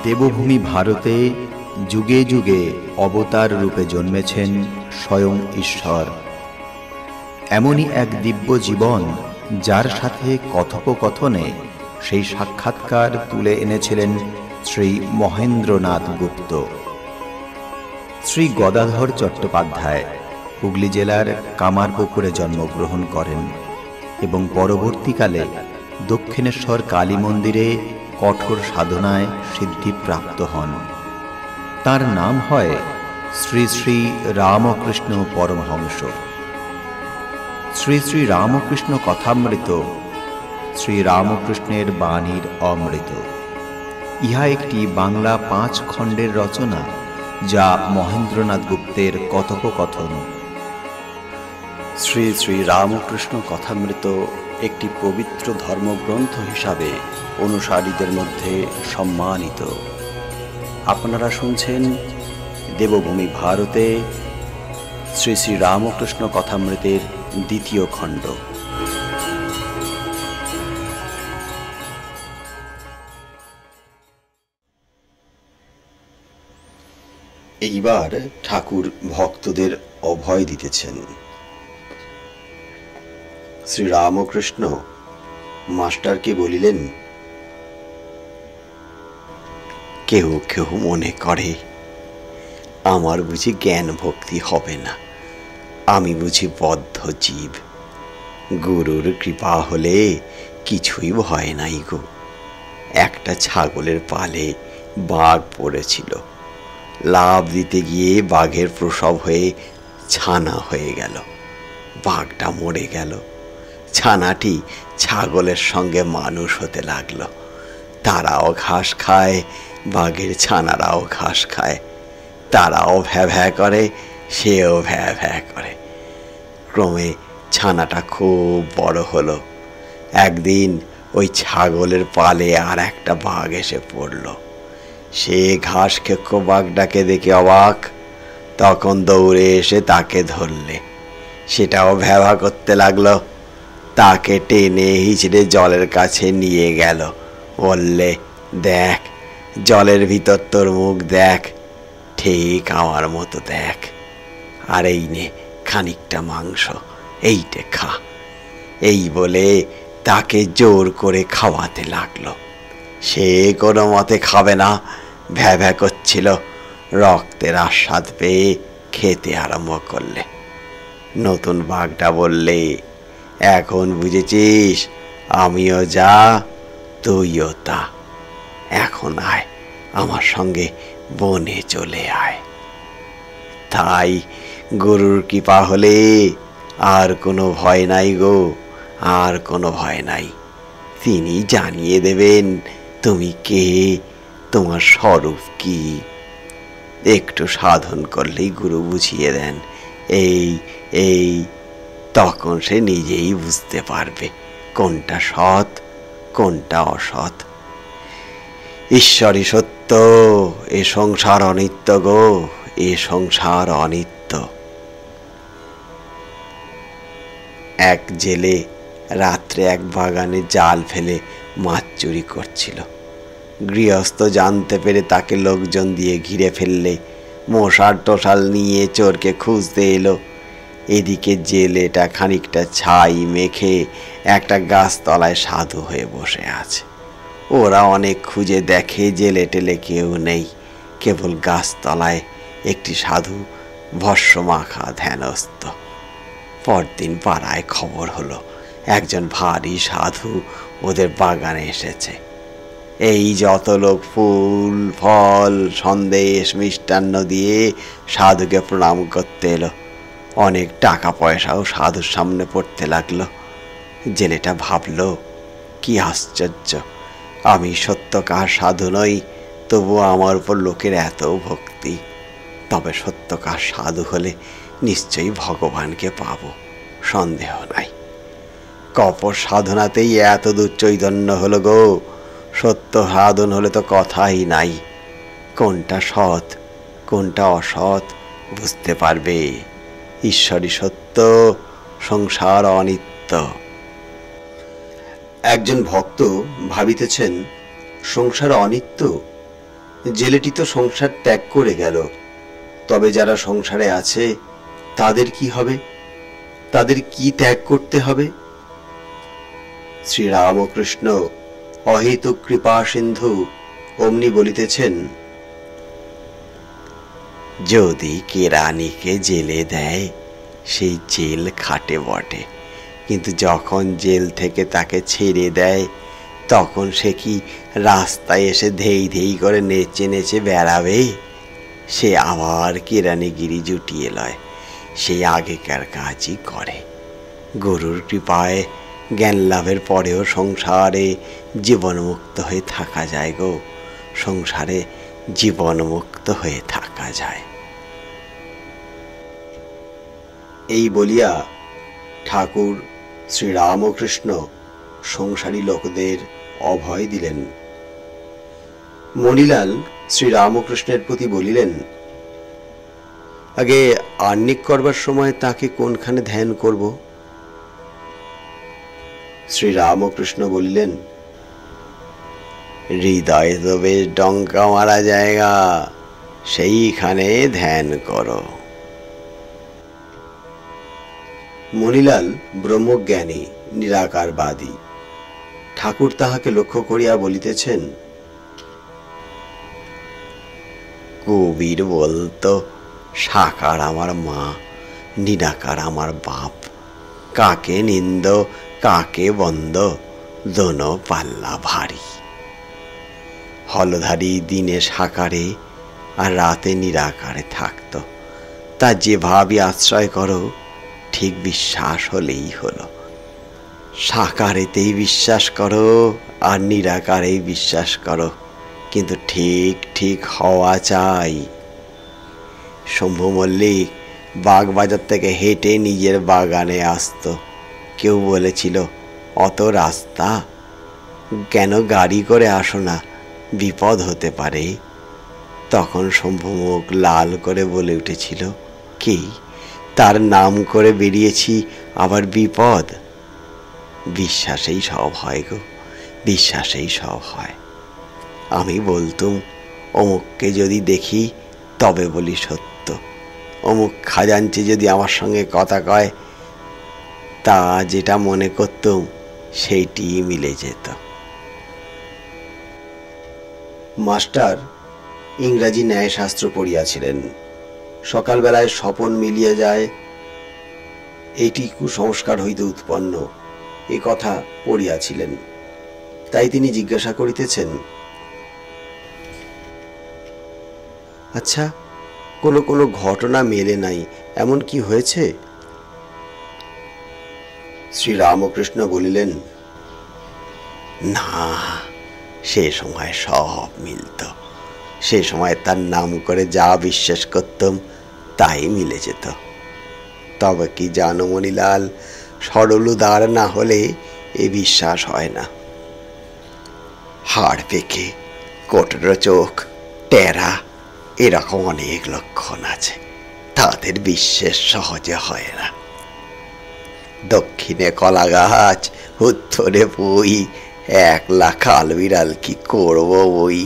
দেবভূমি ভারতে যুগে যুগে অবতার রূপে জন্মেছেন স্বয়ং ঈশ্বর। এমনই এক দিব্য জীবন যার সাথে কথোপকথনে সেই সাক্ষাৎকার তুলে এনেছিলেন শ্রী মহেন্দ্রনাথ গুপ্ত। শ্রী গদাধর চট্টোপাধ্যায় হুগলি জেলার কামারপুকুরে জন্মগ্রহণ করেন এবং পরবর্তীকালে দক্ষিণেশ্বর কালী মন্দিরে কঠোর সাধনায় সিদ্ধিপ্রাপ্ত হন। তার নাম হয় শ্রী শ্রী রামকৃষ্ণ পরমহংস। শ্রী শ্রী রামকৃষ্ণ কথামৃত শ্রী রামকৃষ্ণের বাণীর অমৃত। ইহা একটি বাংলা 5 খণ্ডের রচনা, যা মহেন্দ্রনাথ গুপ্তের কথোপকথন। শ্রী শ্রী রামকৃষ্ণ কথামৃত একটি পবিত্র ধর্মগ্রন্থ হিসাবে অনুসারীদের মধ্যে সম্মানিত। আপনারা শুনছেন দেবভূমি ভারতে শ্রী শ্রী রামকৃষ্ণ কথামৃতের 2য় খণ্ড। এইবার ঠাকুর ভক্তদের অভয় দিতেছেন। শ্রী রামকৃষ্ণ মাস্টারকে বলিলেন, কেউ কেউ মনে করে আমার বুঝি জ্ঞান ভক্তি হবে না, আমি বুঝি বদ্ধ জীব। গুরুর কৃপা হলে কিছুই ভয় নাই গো। একটা ছাগলের পালে বাঘ পড়েছিল, লাভ দিতে গিয়ে বাঘের প্রসব হয়ে ছানা হয়ে গেল। বাঘটা মরে গেল, ছানাটি ছাগলের সঙ্গে মানুষ হতে লাগলো। তারাও ঘাস খায়, বাঘের ছানারাও ঘাস খায়। তারাও ভ্যা ভ্যা করে, সেও ভ্যা ভ্যা করে। ক্রমে ছানাটা খুব বড় হলো। একদিন ওই ছাগলের পালে আর একটা বাঘ এসে পড়ল। সে ঘাস খেক্ষ বাঘটাকে দেখে অবাক, তখন দৌড়ে এসে তাকে ধরলে। সেটাও ভ্যাভা করতে লাগলো। তাকে টেনে হিচড়ে জলের কাছে নিয়ে গেল। বললে, দেখ, জলের ভিতর তোর মুখ দেখ, ঠিক আমার মতো দেখ, আর এই নে খানিকটা মাংস, এইটে খা। এই বলে তাকে জোর করে খাওয়াতে লাগলো। সে কোনো মতে খাবে না, ভ্যা ভ্যা করছিল। রক্তের আস্বাদ পেয়ে খেতে আরম্ভ করলে। নতুন বাঘটা বললে, এখন বুঝেছিস আমিও যা তুইও তা। এখন আয়, আমার সঙ্গে বনে চলে আয়। তাই গুরুর কৃপা হলে আর কোনো ভয় নাই গো, আর কোনো ভয় নাই। তিনি জানিয়ে দেবেন তুমি কে, তোমার স্বরূপ কি। একটু সাধন করলেই গুরু বুঝিয়ে দেন এই এই। তখন সে নিজেই বুঝতে পারবে কোনটা সৎ, কোনটা অসৎ। ঈশ্বরই সত্য, এ সংসার অনিত্য গো, এ সংসার অনিত্য। এক জেলে রাত্রে এক বাগানে জাল ফেলে মাছ চুরি করছিল। গৃহস্থ জানতে পেরে তাকে লোকজন দিয়ে ঘিরে ফেললে। মশাল টশাল নিয়ে চোরকে খুঁজতে এলো। এদিকে জেলেটা খানিকটা ছাই মেখে একটা গাছতলায় সাধু হয়ে বসে আছে। ওরা অনেক খুঁজে দেখে জেলে টেলে কেউ নেই, কেবল গাছতলায় একটি সাধু ভস্য মাখা ধ্যানস্থ। পরদিন পাড়ায় খবর হলো একজন ভারী সাধু ওদের বাগানে এসেছে। এই যত লোক ফুল ফল সন্দেশ মিষ্টান্ন দিয়ে সাধুকে প্রণাম করতে এলো। অনেক টাকা পয়সাও সাধুর সামনে পড়তে লাগলো। জেলেটা ভাবলো, কি আশ্চর্য, আমি সত্যকার সাধু নই, তবুও আমার উপর লোকের এত ভক্তি। তবে সত্যকার সাধু হলে নিশ্চয়ই ভগবানকে পাবো, সন্দেহ নাই। কপট সাধনাতেই এত দূর চৈতন্য হলো গো। সত্য সাধন হলে তো কথাই নাই। কোনটা সৎ, কোনটা অসৎ বুঝতে পারবে। ঈশ্বরই সত্য, সংসার অনিত্য। একজন ভক্ত ভাবিতেছেন, সংসার অনিত্য, জেলেটি তো সংসার ত্যাগ করে গেল, তবে যারা সংসারে আছে তাদের কি হবে? তাদের কি ত্যাগ করতে হবে? শ্রীরামকৃষ্ণ অহেতুক কৃপা সিন্ধু অমনি বলিতেছেন, যদি কেরানিকে জেলে দেয় সেই জেল খাটে বটে, কিন্তু যখন জেল থেকে তাকে ছেড়ে দেয় তখন সে কি রাস্তায় এসে ধেই ধেই করে নেচে নেচে বেড়াবে? সে আবার কেরানিগিরি জুটিয়ে লয়, সেই আগেকার কাজই করে। গুরুর কৃপায় জ্ঞান লাভের পরেও সংসারে জীবনমুক্ত হয়ে থাকা যায় গো, সংসারে জীবনমুক্ত হয়ে থাকা যায়। এই বলিয়া ঠাকুর শ্রীরামকৃষ্ণ সংসারী লোকদের অভয় দিলেন। মণিলাল শ্রীরামকৃষ্ণের প্রতি বলিলেন, আগে আহ্নিক করবার সময় তাকে কোনখানে ধ্যান করব? শ্রীরামকৃষ্ণ বলিলেন, হৃদয়ে তো বেশ ডঙ্কা মারা জায়গা, সেইখানে ধ্যান করো। মণিলাল ব্রহ্মজ্ঞানী, নিরাকারবাদী। ঠাকুর তাহাকে লক্ষ্য করিয়া বলিতেছেন, কবির বলতো, সাকার আমার মা, নিরাকার আমার বাপ, কাকে নিন্দ কাকে বন্দ, দোনো পাল্লা ভারী। হলধারী দিনে সাকারে আর রাতে নিরাকারে থাকত, তা যে ভাবি আশ্রয় করো ঠিক বিশ্বাস হলেই হলো। সাকারেতেই বিশ্বাস করো আর নিরাকারেই বিশ্বাস করো, কিন্তু ঠিক ঠিক হওয়া চাই। শম্ভু মল্লিক বাগবাজার থেকে হেঁটে নিজের বাগানে আসতো। কেউ বলেছিল, অত রাস্তা কেন গাড়ি করে আসো না, বিপদ হতে পারে। তখন শম্ভু মুখ লাল করে বলে উঠেছিল, কি তার নাম করে বেরিয়েছি, আবার বিপদ? বিশ্বাসেই সব হয় গো, বিশ্বাসেই সব হয়। আমি বলতুম, অমুককে যদি দেখি তবে বলি সত্য, অমুক খাজাঞ্চি যদি আমার সঙ্গে কথা কয়, তা যেটা মনে করতুম সেইটি মিলে যেত। মাস্টার ইংরাজি ন্যায়শাস্ত্র পড়িয়াছিলেন। সকালবেলায় স্বপন মিলিয়ে যায়, এইটি কুসংস্কার হইতে উৎপন্ন, এ কথা পড়িয়াছিলেন। তাই তিনি জিজ্ঞাসা করিতেছেন, আচ্ছা, কোনো কোনো ঘটনা মেলে নাই, এমন কি হয়েছে? শ্রীরামকৃষ্ণ বলিলেন, না, সে সময় সব মিলত। সে সময় তার নাম করে যা বিশ্বাস করতাম তাই মিলে যেত। তবে কি জানো মণিলাল, সরল উদার না হলে এ বিশ্বাস হয় না। হাড় পেকে, কোটর চোখ, টেরা, এরকম অনেক লক্ষণ আছে, তাদের বিশ্বাস সহজে হয় না। দক্ষিণে কলা গাছ, উত্তরে বই, একলা কাল বিড়াল কি করব বই।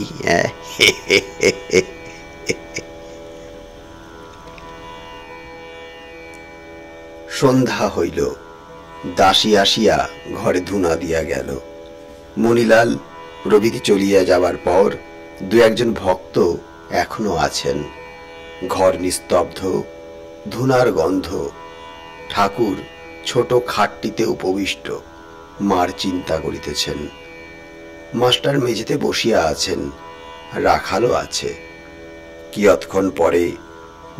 সন্ধ্যা হইল, দাসী আসিয়া ঘরে ধুনা দিয়া গেল। মণিলাল প্রভৃতি চলিয়া যাবার পর দু একজন ভক্ত এখনো আছেন। ঘর নিস্তব্ধ, ধুনার গন্ধ। ঠাকুর ছোট খাটটিতে উপবিষ্ট মার চিন্তা করিতেছেন। মাস্টার মেঝেতে বসিয়া আছেন, রাখালও আছে। কিয়ৎক্ষণ পরে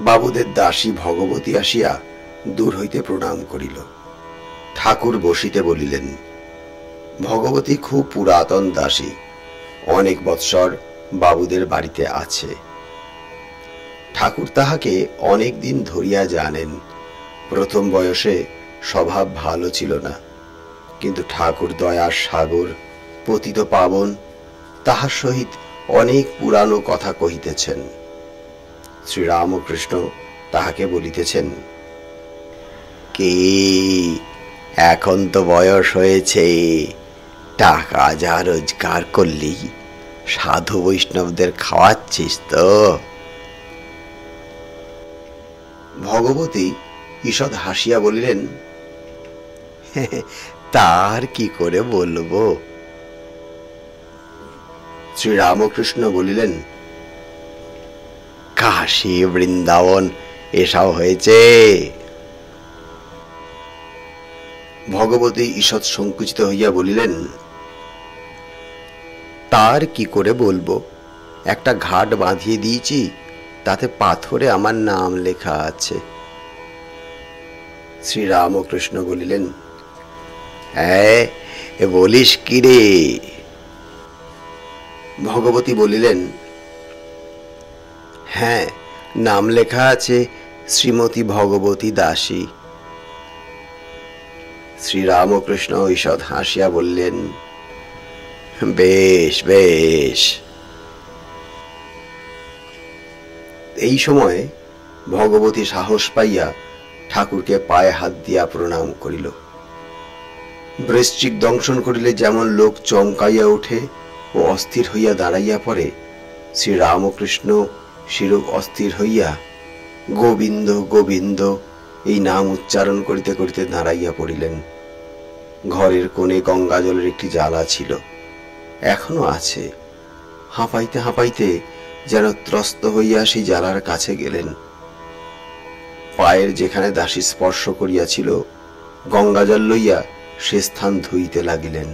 বাবুদের দাসী ভগবতী আসিয়া দূর হইতে প্রণাম করিল। ঠাকুর বসিতে বলিলেন। ভগবতী খুব পুরাতন দাসী, অনেক বৎসর বাবুদের বাড়িতে আছে। ঠাকুর তাহাকে অনেক দিন ধরিয়া জানেন। প্রথম বয়সে স্বভাব ভালো ছিল না, কিন্তু ঠাকুর দয়ার সাগর, পতিত পাবন, তাহার সহিত অনেক পুরানো কথা কহিতেছেন। শ্রীরামকৃষ্ণ তাহাকে বলিতেছেন, কি এখন তো বয়স হয়েছে, টাকা যা রোজগার করলি সাধু বৈষ্ণবদের খাওয়াচ্ছিস তো? ভগবতী ঈষৎ হাসিয়া বলিলেন, তার কি করে বলবো। শ্রীরামকৃষ্ণ বলিলেন, কাশী বৃন্দাবন এসব হয়েছে। ভগবতী ঈষৎ সংকুচিত হইয়া বলিলেন, তার কি করে বলবো, একটা ঘাট বাঁধিয়ে দিয়েছি, তাতে পাথরে আমার নাম লেখা আছে। শ্রীরামকৃষ্ণ বলিলেন, হ্যাঁ, বলিস কি রে? ভগবতী বলিলেন, হ্যাঁ, নাম লেখা আছে শ্রীমতী ভগবতী দাসী। শ্রীরামকৃষ্ণ ঈষৎ হাসিয়া বললেন, বেশ বেশ। এই সময় ভগবতী সাহস পাইয়া ঠাকুরকে পায়ে হাত দিয়া প্রণাম করিল। বৃশ্চিক দংশন করিলে যেমন লোক চমকাইয়া ওঠে ও অস্থির হইয়া দাঁড়াইয়া পড়ে, শ্রীরামকৃষ্ণ সেরূপ অস্থির হইয়া গোবিন্দ গোবিন্দ এই নাম উচ্চারণ করিতে করিতে দাঁড়াইয়া পড়িলেন। ঘরের কোণে গঙ্গা জলের একটি জালা ছিল, এখনো আছে। হাঁপাইতে হাঁপাইতে যেন ত্রস্ত হইয়া সেই জালার কাছে গেলেন। পায়ের যেখানে দাসী স্পর্শ করিয়াছিল, গঙ্গাজল লইয়া সে স্থান ধুইতে লাগিলেন।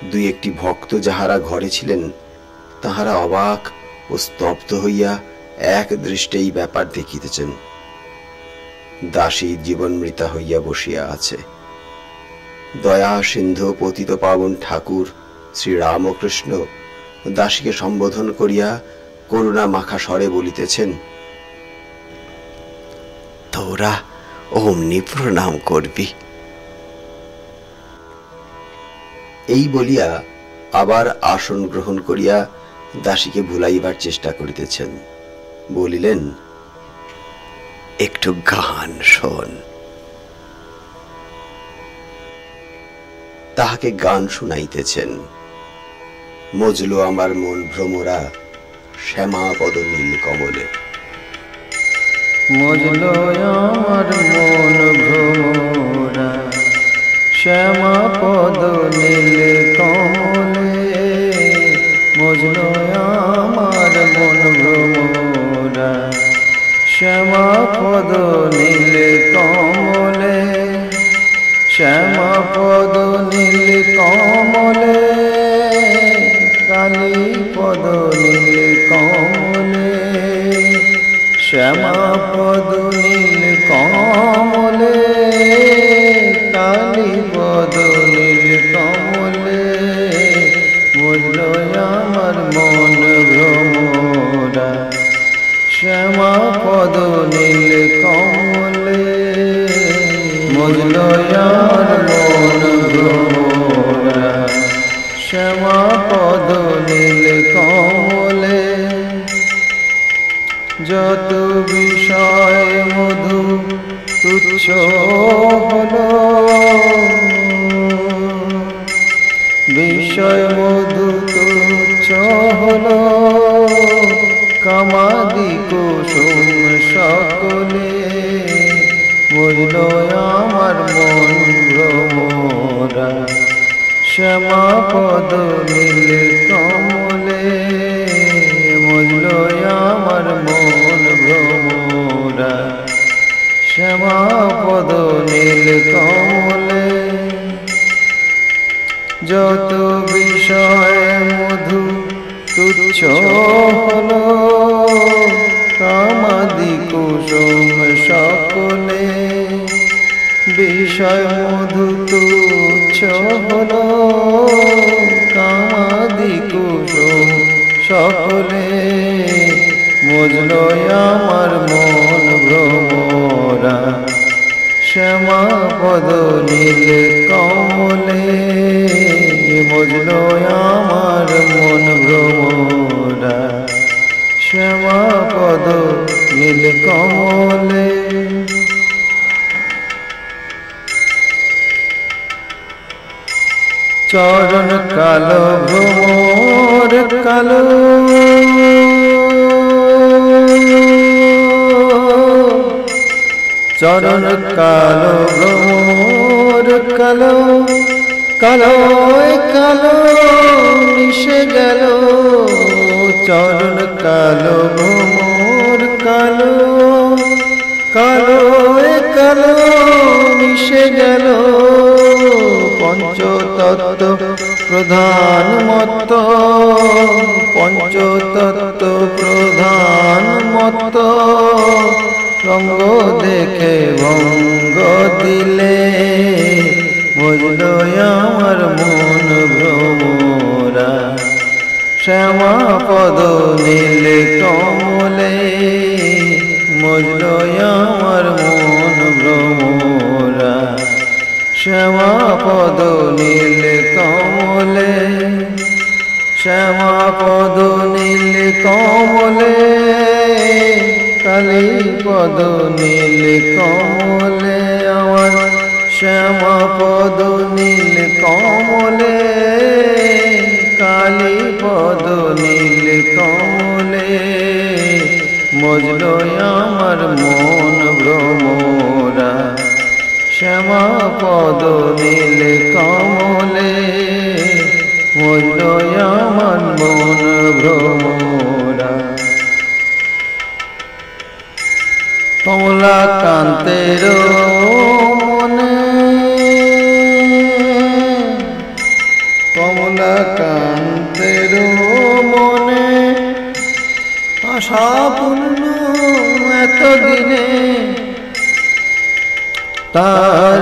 দুই একটি ভক্ত যাহারা ঘরে ছিলেন, তাহারা অবাক ও স্তব্ধ হইয়া এক দৃষ্টেই ব্যাপার দেখিতেছেন। দাসী জীবনমৃতা হইয়া বসিয়া আছে। দয়া সিন্ধু পতিত পাবন ঠাকুর শ্রীরামকৃষ্ণ দাসীকে সম্বোধন করিয়া করুণা মাখা স্বরে বলিতেছেন, তোরা অমনি প্রণাম করবি। এই বলিয়া আবার আসন গ্রহণ করিয়া দাসীকে ভুলাইবার চেষ্টা করিতেছেন। বলিলেন, একটু গান শোন। তাহাকে গান শুনাইতেছেন। মজলো আমার মন ভ্রমরা, শ্যামা পদ নীল কমলে। মজলো আমার মন ভ্রমরা, শ্যামা পদ নীল কমলে। মজলো আমার মন ভ্রমরা, শ্যামা পদ নীল কমলে। শ্যামা পদ নীল কমলে, কালী পদ নীল কমলে। শ্যামা পদ নীল কমলে, কালী পদ নীল কমলে। মজলো আমার মন ভ্রমরা, শ্যামা পদ নীল কমলে। মজলো আমার মন ভ্রমরা, শ্যামা পদ নীল কমলে। যত বিষয় মধু তুচ্ছ হলো, বিষয় মধু তুচ্ছ হলো। কামাদি কুসুম সকলে, বুঝলো আমার মন ভ্রমরা, শ্যামা পদ নীল কমলে। বুঝলো আমার মন ভ্রমরা, শ্যামা পদ নীল কমলে। যত বিষয় মধু তুচ্ছ হলো, কামাদি কুসুম সকলে। বিষয় মধু তুচ্ছ হলো, কামাদি কুসুম সকলে। বুঝলো আমার মন ভ্রমরা, শ্যামা পদ নীল কমলে। বুঝলো আমার মন ভ্রমরা, শ্যামা পদ নীল কমলে। চরণ কালো ভ্রমর কালো, চরণ কালো ভ্রমর কালো, কালো কালো মিশে গেল, চরণ কালো ভ্রমর কালো, কালো কালো মিশে গেল, পঞ্চতত্ত্ব প্রধান মত্ত, পঞ্চতত্ত্ব প্রধান মত্ত, রঙ্গ দেখে ভঙ্গ দিলে, বুঝল আমার মন ভ্রমরা, শ্যামা পদ নীল কমলে, বুঝল আমার মন ভ্রমরা, শ্যামা পদ নীল কমলে, শ্যামা পদ নীল কমলে, কালী পদ নীল কমলে, আমার শ্যামা পদ নীল কমলে, কালী পদ নীল কমলে, মজল আমার মন ভ্রমরা, শ্যামা পদ নীল কমলে, মজল আমার মন ভ্রমরা। কমলা কান্তের মনে, কমলা কান্তের মনে, আশা পূর্ণ এতদিনে, তার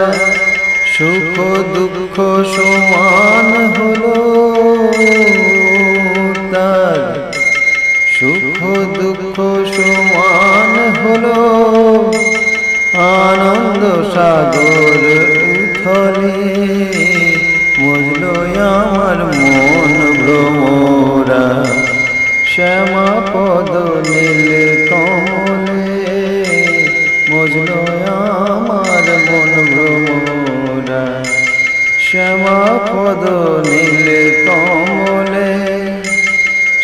সুখ দুঃখ সমান হলো, তার সুখ দুঃখ সমান হলো, আনন্দ সাগর উথলে, বুঝল আমার মন ভ্রমরা, শ্যামা পদ নীল কমলে, বুঝল আমার মন ভ্রমরা, শ্যামা পদ নীল কমলে,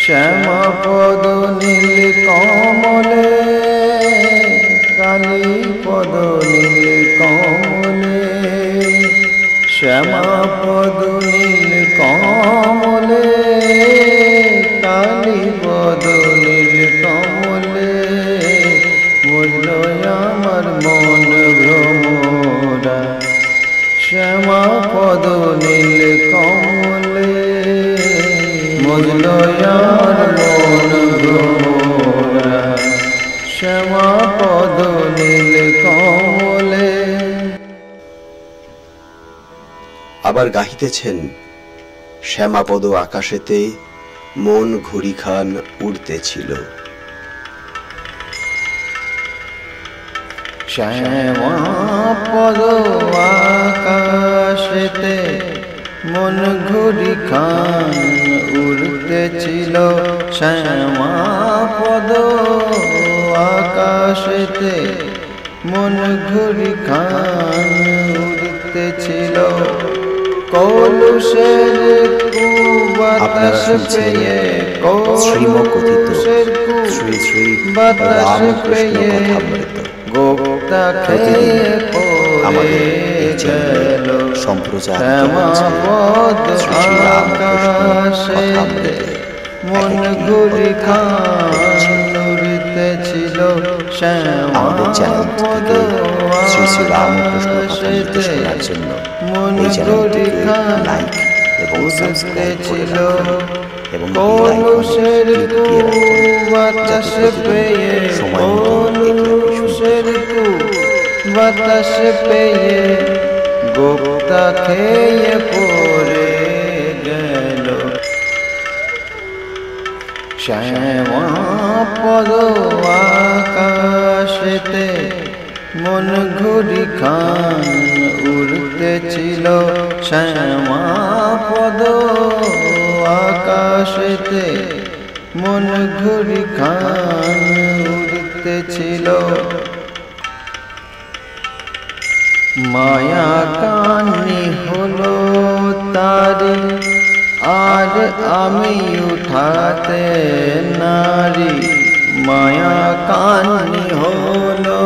শ্যামা পদ নীল কমলে, কালী পদ নীল কমলে, শ্যামা পদ নীল কমলে, কালী পদ নীল কমলে, বুঝল আমার মন ভ্রমরা, শ্যামা পদ নীল কমলে, বুঝল আমার মন ভ্রমরা, শ্যামা পদ নীল কমলে। আবার গাহিতেছেন, শ্যামাপদ আকাশেতে মন ঘুড়িখান উড়তেছিল, শ্যামা পদ আকাশেতে মন ঘুড়ি খান উড়তেছিল, শ্যামা পদ আকাশেতে মন ঘুড়ি খান উড়তেছিল, কলুষের বাতাস পেয়ে, কলুষের শ্রী শ্রী বাতাস রামকৃষ্ণ পেয়ে, কথামৃত গোপ্তা খেয়ে আমাদের এই গেল, সম্প্রচার শ্যামা পদ আকাশেতে মন ঘুড়ি খান উড়তেছিল, শ্যামা আমাদের চ্যানেল পদ থেকে শ্রী শ্রী রামকৃষ্ণ কথামৃত আকাশেতে শোনার জন্য মন এই ঘুড়ি চ্যানেলটিকে খান লাইক এবং সাবস্ক্রাইব করে উড়তেছিল, রাখুন এবং কলুষের ক্লিক দিয়ে রাখুন, বাতাস পেয়ে, সময় মতো এটি আপনি শুনতে কলুষের বাতাস পেয়ে, গোপ্তা খেয়ে পড়ে গেল, শ্যামা পদ আকাশেতে মন ঘুড়ি খান উড়তেছিল, শ্যামা পদ আকাশেতে মন ঘুড়ি খান উড়তেছিল, মায়া কান্নি হলো তারি আর আমি উঠাতে নারী মায়া কান্নি হলো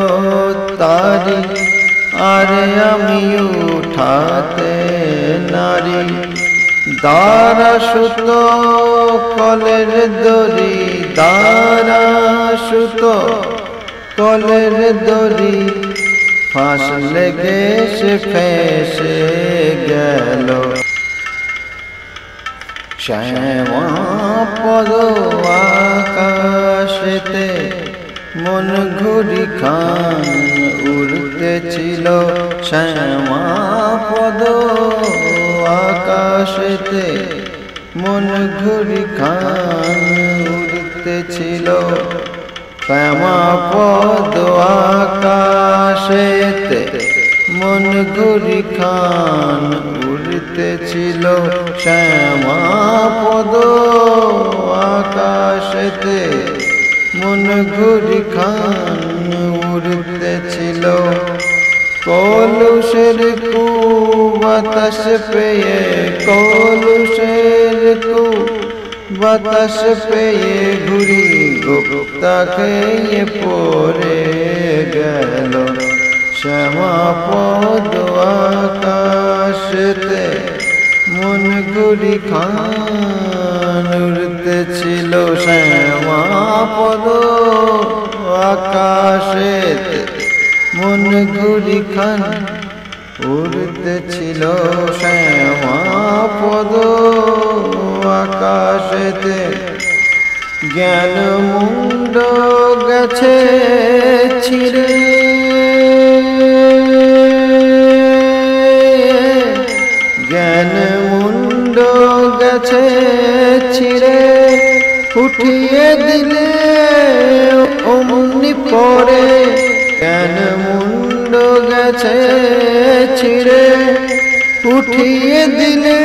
তারি আর আমি উঠাতে নারী দারা সুত কলের দড়ি দারা সুত কলের দড়ি ফাঁস লেগে সে ফেসে গেল শ্যামা পদ আকাশেতে মন ঘুরি খান উড়তেছিল শ্যামা পদ আকাশেতে মন ঘুরি খান উড়তেছিল শ্যামা পদ আকাশেতে মন ঘুরি খান উড়তেছিল শ্যামা পদ আকাশেতে মন ঘুরি খান উড়তেছিল কলুষের কু বাতাস পেয়ে কলুষের কু বাতাস পেয়ে ঘুরি গুপ্তা খেয়ে পড়ে গেল শ্যামা পদ আকাশেতে মন ঘুরি খান উড়তেছিল শ্যামা পদ আকাশেতে মন ঘুরি খান উড়তেছিল শ্যামা পদ আকাশেতে জ্ঞান মুন্ড গেছে ছিড়ে জ্ঞান মুন্ড গেছে ছিড়ে উঠিয়ে দিলে অমনি পড়ে জ্ঞান মুন্ড গেছে ছিড়ে উঠিয়ে দিলে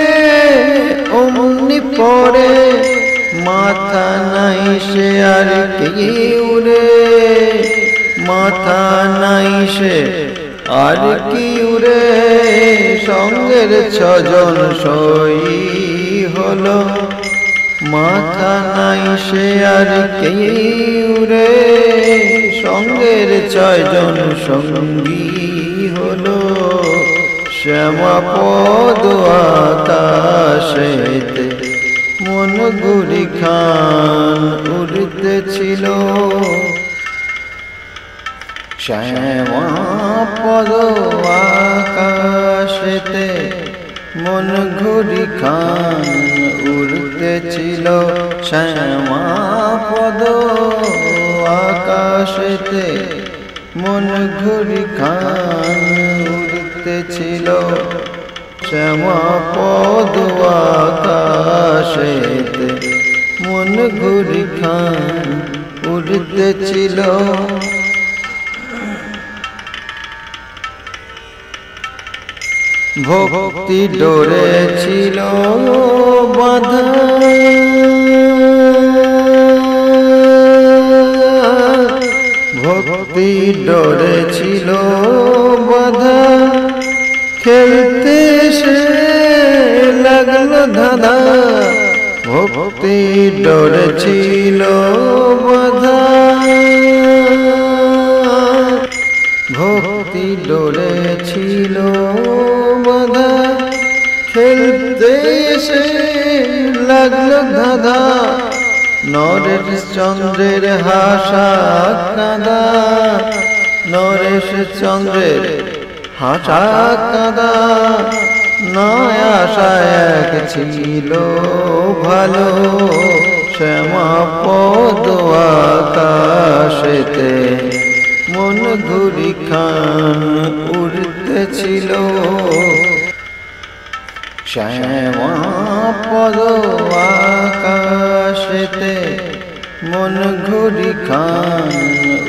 অমনি পড়ে মাথা নাই সে আর কি উড়ে মাথা নাই সে আর কি উড়ে সঙ্গের ছজন সই হলো মাথা নাই সে আর কি উড়ে সঙ্গের ছয়জন সঙ্গী হলো শ্যামা পদ আকাশেতে মন ঘুরি খান উড়তেছিল শ্যামা পদ আকাশেতে মন ঘুরি খান উড়তেছিল শ্যামা পদ আকাশেতে মন ঘুরি খান উড়তেছিল শ্যামা পদ আকাশেতে মন ঘুরি খান উড়তেছিল ভক্তি ডোরে ছিল বাঁধা ভক্তি ডোরে ছিল বাঁধা খেলতে সে লাগলো ধাঁধা ভক্তি ডোরে ছিল বাঁধা ভক্তি ডোরে ছিল বাঁধা খেলতে সে লাগলো ধাঁধা নরেশ চন্দ্রের হাসা কাঁদা নরেশ চন্দ্রের হাসা কাঁদা নয় আশা এক ছিল ভালো শ্যামা পদ আকাশেতে মন ঘুরি খান উড়তেছিল শ্যামা পদ আকাশেতে মন ঘুরি খান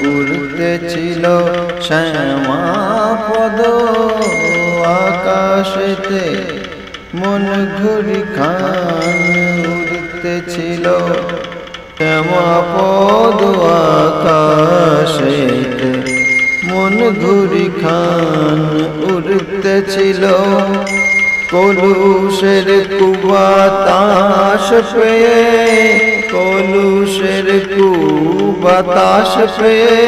উড়তেছিল শ্যামা পদ আকাশেতে মন ঘুরি খান উড়তেছিল শ্যামা পদ আকাশেতে মন ঘুরি খান উড়তেছিল কলুষের কুবাতাস পেয়ে, কলুষের কুবাতাস পেয়ে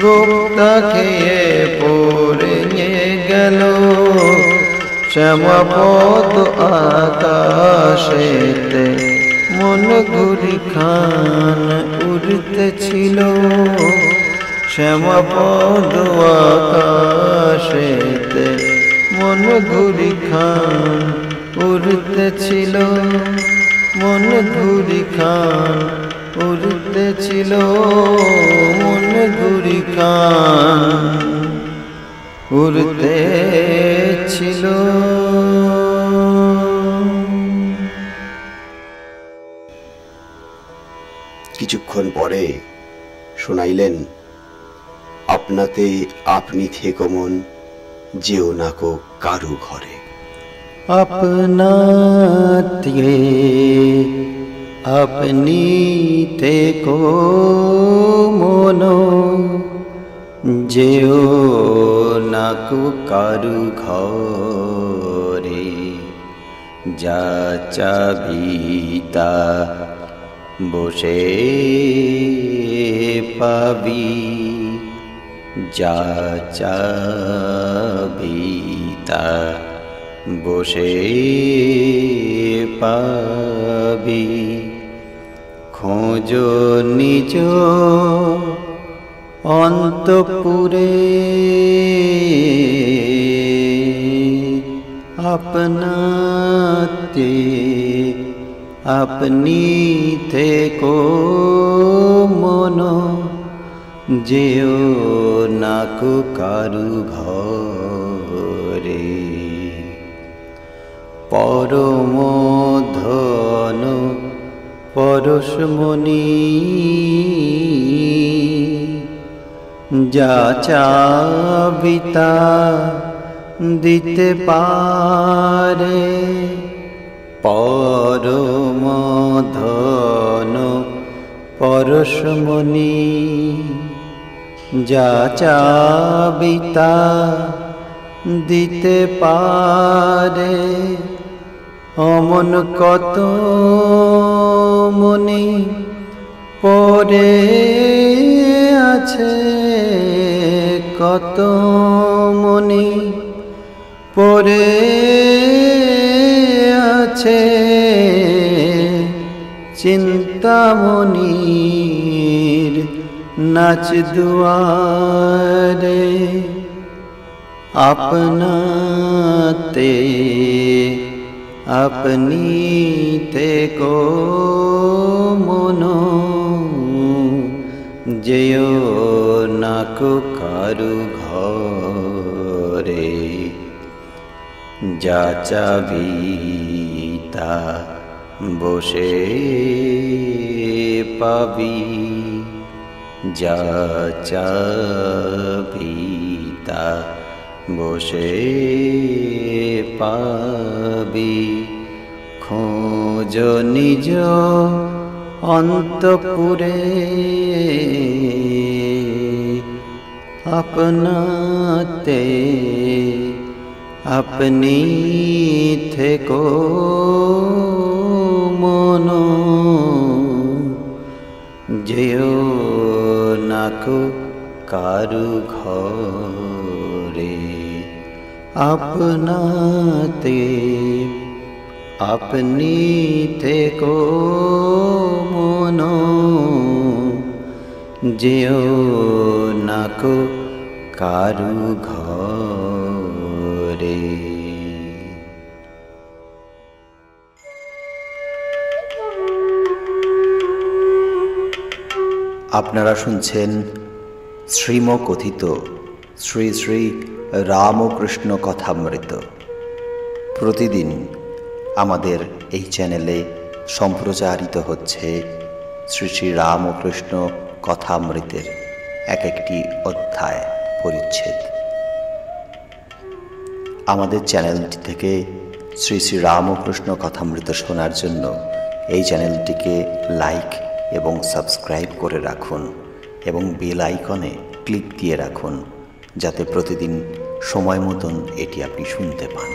গুপ্তা খেয়ে পড়ে গেল শ্যামাপদ আকাশেতে। মন ঘুরি খান উড়তেছিল শ্যামাপদ আকাশেতে। মন ঘুরি খান উড়তেছিল, মন ঘুরি খান উড়তেছিল, মন ঘুরি খান উড়তেছিল। কিছুক্ষণ পরে শোনাইলেন, আপনাতে আপনি থেকো মন, যেও না কো কারু ঘরে। আপনাতে আপনি থেকো মন, যেও না কো কারু ঘরে। যা চাবি তা বসে পাবি, যা চাবি তা বসে পাবি। খোঁজ নিজ অন্তপুরে, আপনাতে আপনি থেকো মন, যেও না কো কারু ঘরে। পরম ধন পরশমণি, যা চাবি তা দিতে পারে। পরম ধন পরশমণি, যা চাবি তা দিতে পারে। অমন কত মনি পড়ে আছে, কত মনি পড়ে আছে চিন্তামণির নাচ দুয়ারে। আপনাতে আপনি থেকো মন, যেও না কো কারু ঘরে। যা চাবি তা বসে পাবি, যা চাবি তা বসে পাবি। খোঁজ নিজ অন্তপুরে, আপনাতে আপনি থেকো মন, যেও না কো কারু ঘরে। আপনাতে আপনি থেকো মন, যেও না কো কারু ঘরে। আপনারা শুনছেন শ্রীমকথিত শ্রী শ্রী রামকৃষ্ণ কথামৃত। প্রতিদিন আমাদের এই চ্যানেলে সম্প্রচারিত হচ্ছে শ্রী শ্রী রামকৃষ্ণ কথামৃতের এক একটি অধ্যায় পরিচ্ছেদ। আমাদের চ্যানেলটি থেকে শ্রী শ্রী রামকৃষ্ণ কথামৃত শোনার জন্য এই চ্যানেলটিকে লাইক এবং সাবস্ক্রাইব করে রাখুন এবং বেল আইকনে ক্লিক দিয়ে রাখুন, যাতে প্রতিদিন সময় মতন এটি আপনি শুনতে পান।